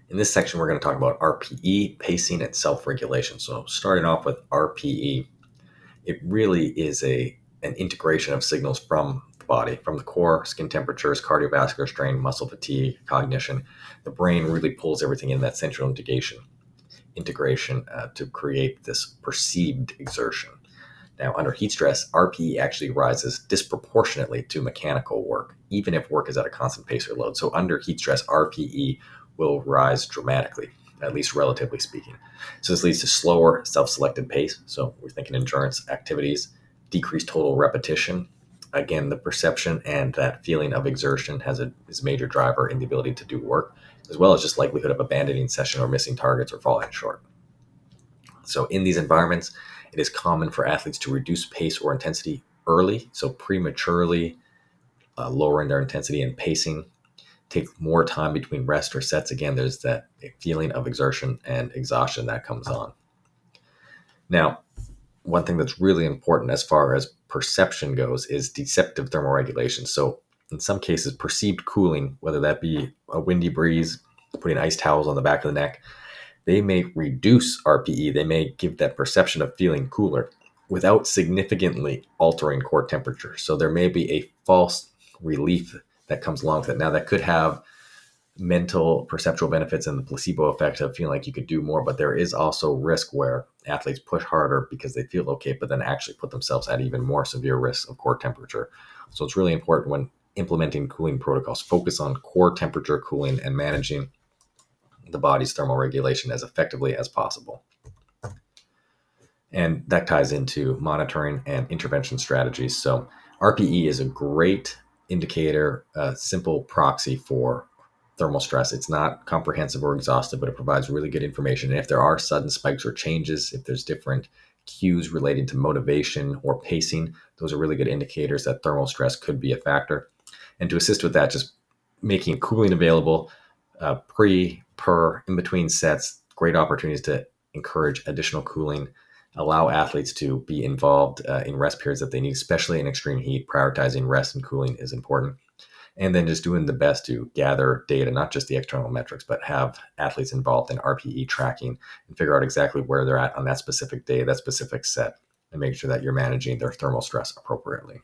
In this section, we're going to talk about RPE, pacing, and self-regulation. So starting off with RPE, it really is an integration of signals from the body, from the core, skin temperatures, cardiovascular strain, muscle fatigue, cognition. The brain really pulls everything in that central integration to create this perceived exertion. Now, under heat stress, RPE actually rises disproportionately to mechanical work, even if work is at a constant pace or load. So under heat stress, RPE will rise dramatically, at least relatively speaking. So this leads to slower self-selected pace. So we're thinking endurance activities, decreased total repetition. Again, the perception and that feeling of exertion is a major driver in the ability to do work, as well as just likelihood of abandoning session or missing targets or falling short. So in these environments, it is common for athletes to reduce pace or intensity early, so prematurely lowering their intensity and pacing, take more time between rest or sets. Again, there's that feeling of exertion and exhaustion that comes on. Now, one thing that's really important as far as perception goes is deceptive thermoregulation. So in some cases, perceived cooling, whether that be a windy breeze, putting ice towels on the back of the neck, they may reduce RPE. They may give that perception of feeling cooler without significantly altering core temperature. So there may be a false relief that comes along with it. Now, that could have mental perceptual benefits and the placebo effect of feeling like you could do more, but there is also risk where athletes push harder because they feel okay, but then actually put themselves at even more severe risk of core temperature. So it's really important when implementing cooling protocols, focus on core temperature cooling and managing the body's thermal regulation as effectively as possible. And that ties into monitoring and intervention strategies. So RPE is a great indicator, a simple proxy for thermal stress. It's not comprehensive or exhaustive, but it provides really good information. And if there are sudden spikes or changes, if there's different cues relating to motivation or pacing, those are really good indicators that thermal stress could be a factor. And to assist with that, just making cooling available pre, per, in between sets, great opportunities to encourage additional cooling, allow athletes to be involved in rest periods that they need, especially in extreme heat. Prioritizing rest and cooling is important. And then just doing the best to gather data, not just the external metrics, but have athletes involved in RPE tracking and figure out exactly where they're at on that specific day, that specific set, and make sure that you're managing their thermal stress appropriately.